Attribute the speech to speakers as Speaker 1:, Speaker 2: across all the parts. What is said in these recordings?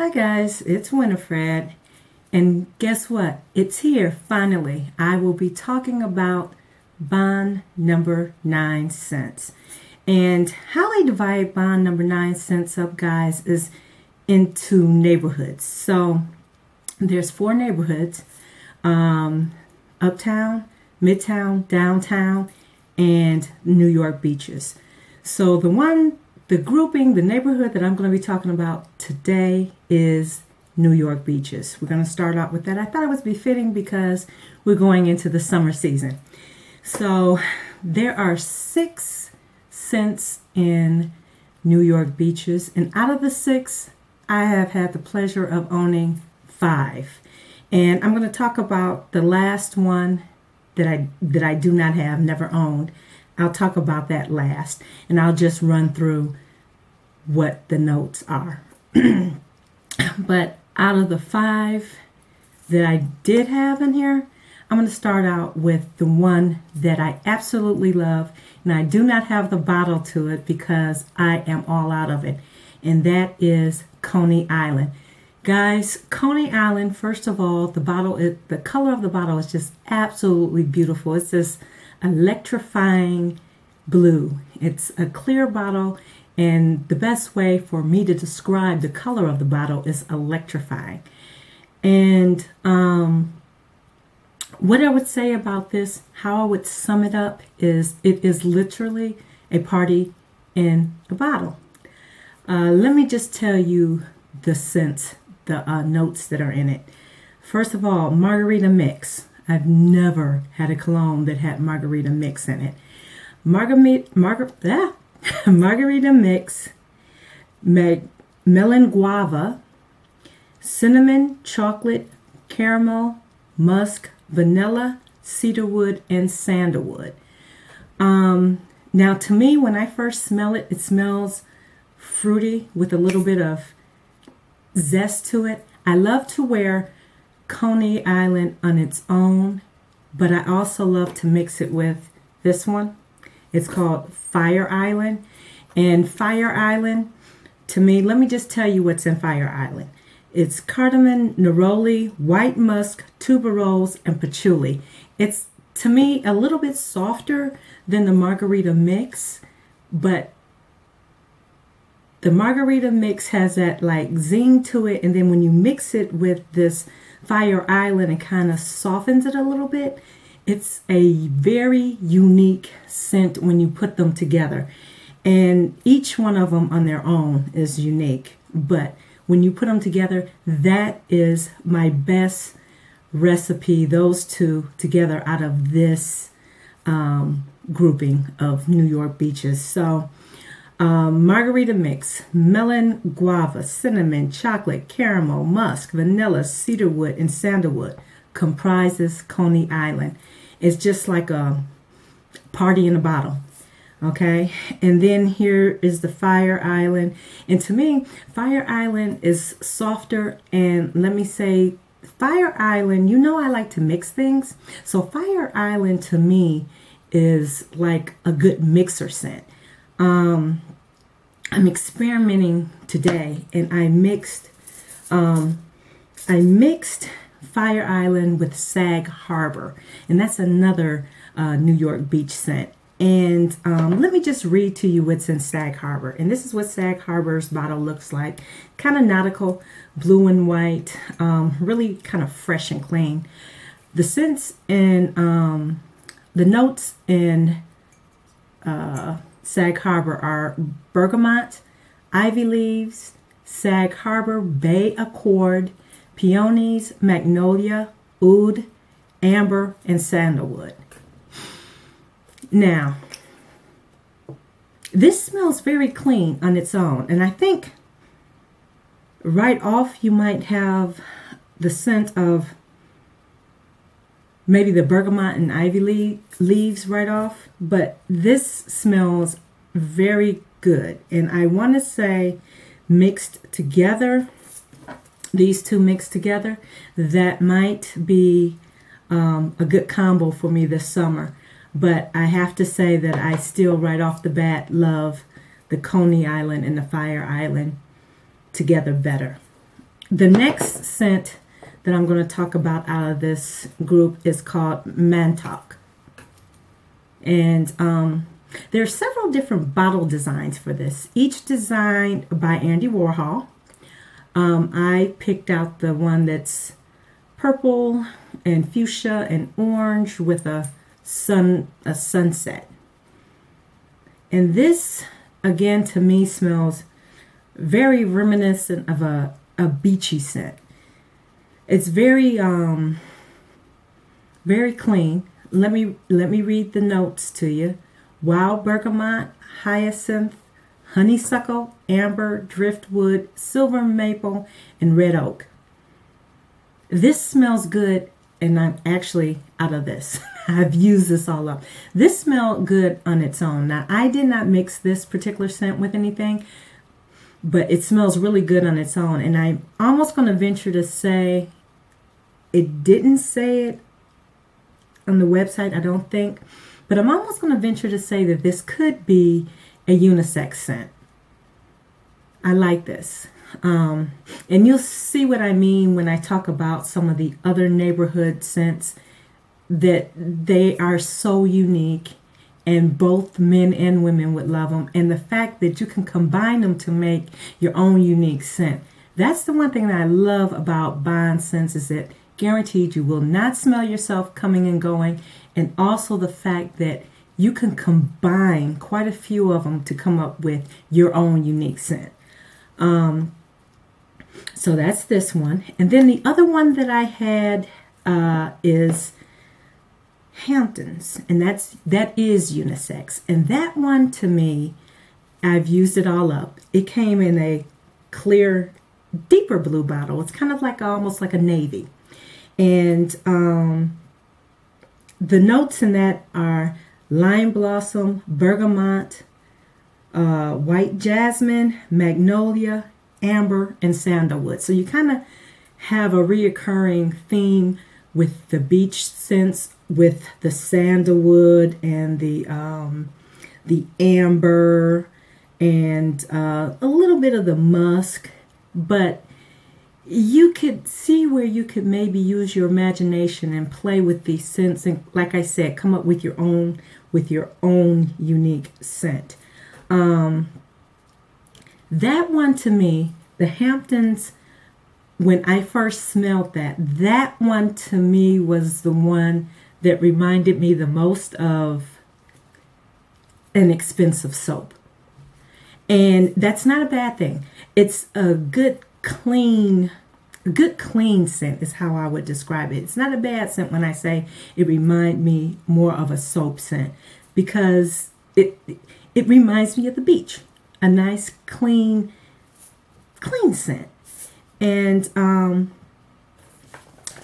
Speaker 1: Hi guys, it's Winifred, and guess what? It's here finally. I will be talking about bond number 9 cents. And how I divide bond number 9 cents up, guys, is into neighborhoods. So there's 4 neighborhoods: uptown, midtown, downtown, and New York beaches. So the neighborhood that I'm going to be talking about today is New York beaches. We're going to start out with that. I thought it was befitting because we're going into the summer season. So there are 6 cents in New York beaches, and out of the 6, I have had the pleasure of owning 5. And I'm going to talk about the last one that I do not have, never owned. I'll talk about that last, and I'll just run through what the notes are. But out of the 5 that I did have in here, I'm going to start out with the one that I absolutely love, and I do not have the bottle to it because I am all out of it, and that is Coney Island. Guys, Coney Island, first of all, the color of the bottle is just absolutely beautiful. It's this electrifying blue. It's a clear bottle, and the best way for me to describe the color of the bottle is electrifying. And what I would say about this, how I would sum it up, is it is literally a party in a bottle. Let me just tell you the scents, the notes that are in it. First of all, margarita mix. I've never had a cologne that had margarita mix in it. Margarita mix, melon guava, cinnamon, chocolate, caramel, musk, vanilla, cedarwood, and sandalwood. Now, to me, when I first smell it, it smells fruity with a little bit of zest to it. I love to wear Coney Island on its own, but I also love to mix it with this one. It's called Fire Island. And Fire Island, to me, let me just tell you what's in Fire Island. It's cardamom, neroli, white musk, tuberose, and patchouli. It's, to me, a little bit softer than the margarita mix, but the margarita mix has that like zing to it, and then when you mix it with this Fire Island, it kind of softens it a little bit. It's a very unique scent when you put them together. And each one of them on their own is unique. But when you put them together, that is my best recipe, those two together out of this grouping of New York beaches. So margarita mix, melon guava, cinnamon, chocolate, caramel, musk, vanilla, cedarwood, and sandalwood comprises Coney Island. It's just like a party in a bottle. Okay, and then here is the Fire Island. And to me, Fire Island is softer. And let me say, Fire Island, you know I like to mix things. So Fire Island to me is like a good mixer scent. I'm experimenting today, and I mixed Fire Island with Sag Harbor, and that's another New York beach scent. And let me just read to you what's in Sag Harbor. And this is what Sag Harbor's bottle looks like. Kind of nautical, blue and white, really kind of fresh and clean. The scents in the notes in Sag Harbor are bergamot, ivy leaves, Sag Harbor bay accord, peonies, magnolia, oud, amber, and sandalwood. Now, this smells very clean on its own, and I think right off you might have the scent of maybe the bergamot and ivy leaves right off, but this smells very good. And I want to say mixed together, these two mixed together, that might be a good combo for me this summer. But I have to say that I still right off the bat love the Coney Island and the Fire Island together better. The next scent that I'm going to talk about out of this group is called Montauk. And there are several different bottle designs for this, each designed by Andy Warhol. I picked out the one that's purple and fuchsia and orange with a sunset. And this, again, to me smells very reminiscent of a beachy scent. It's very very clean. Let me read the notes to you. Wild bergamot, hyacinth, honeysuckle, amber, driftwood, silver maple, and red oak. This smells good, and I'm actually out of this. I've used this all up. This smelled good on its own. Now, I did not mix this particular scent with anything, but it smells really good on its own. And I'm almost going to venture to say, it didn't say it on the website, I don't think, but I'm almost going to venture to say that this could be a unisex scent. I like this. And you'll see what I mean when I talk about some of the other neighborhood scents, that they are so unique and both men and women would love them. And the fact that you can combine them to make your own unique scent. That's the one thing that I love about buying scents, is that guaranteed you will not smell yourself coming and going. And also the fact that you can combine quite a few of them to come up with your own unique scent. So that's this one. And then the other one that I had is Hamptons, and that is unisex. And that one, to me, I've used it all up. It came in a clear, deeper blue bottle. It's kind of like almost like a navy. And the notes in that are lime blossom, bergamot, white jasmine, magnolia, amber, and sandalwood. So you kind of have a reoccurring theme with the beach scents, with the sandalwood and the amber, and a little bit of the musk. But you could see where you could maybe use your imagination and play with these scents, and like I said, come up with your own unique scent. That one, to me, the Hamptons, when I first smelled that one to me was the one that reminded me the most of an expensive soap. And that's not a bad thing. It's a good clean scent is how I would describe it. It's not a bad scent when I say it reminds me more of a soap scent, because it reminds me of the beach. A nice clean scent. And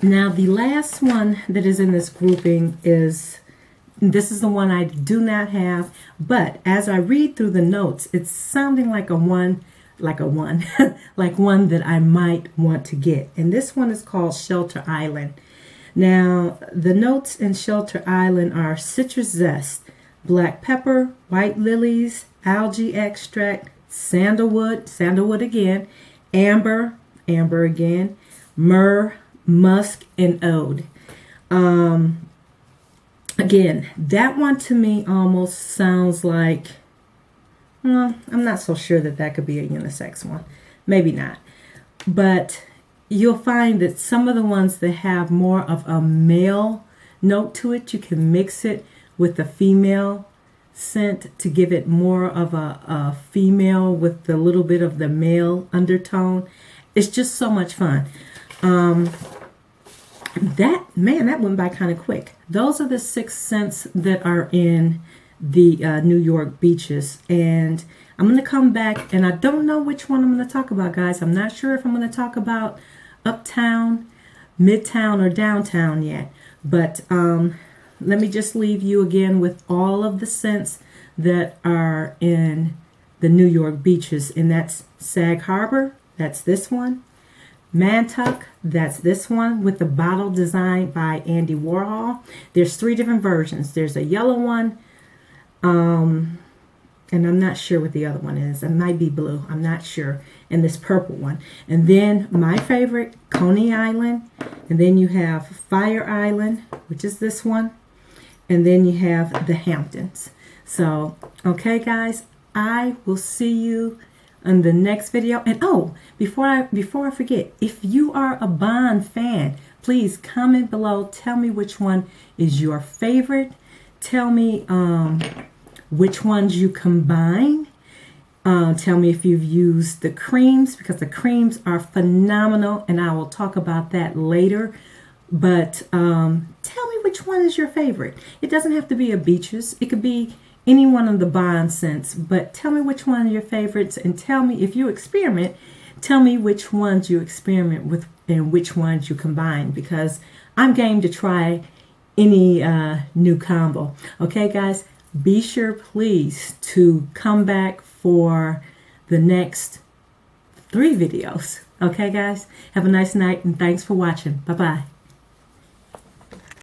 Speaker 1: now the last one that is in this grouping is, this is the one I do not have, but as I read through the notes, it's sounding like one that I might want to get. And this one is called Shelter Island. Now, the notes in Shelter Island are citrus zest, black pepper, white lilies, algae extract, sandalwood again, amber again, myrrh, musk, and oud. Again, that one to me almost sounds like, well, I'm not so sure that could be a unisex one. Maybe not. But you'll find that some of the ones that have more of a male note to it, you can mix it with a female scent to give it more of a female with a little bit of the male undertone. It's just so much fun. That went by kind of quick. Those are the 6 scents that are in the New York beaches. And I'm going to come back, and I don't know which one I'm going to talk about, guys. I'm not sure if I'm going to talk about uptown, midtown, or downtown yet. But let me just leave you again with all of the scents that are in the New York beaches. And that's Sag Harbor. That's this one. Montauk, that's this one with the bottle designed by Andy Warhol. There's 3 different versions. There's a yellow one, And I'm not sure what the other one is. It might be blue. I'm not sure. And this purple one. And then my favorite, Coney Island. And then you have Fire Island, which is this one. And then you have the Hamptons. So, okay, guys, I will see you in the next video. And oh, before I forget, if you are a Bond fan, please comment below. Tell me which one is your favorite. Tell me which ones you combine. Tell me if you've used the creams, because the creams are phenomenal, and I will talk about that later. But tell me which one is your favorite. It doesn't have to be a Beaches. It could be any one of the Bond scents, but tell me which one are your favorites, and tell me if you experiment, tell me which ones you experiment with and which ones you combine, because I'm game to try any new combo. Okay, guys, be sure, please, to come back for the next 3 videos. Okay, guys, have a nice night, and thanks for watching. Bye-bye.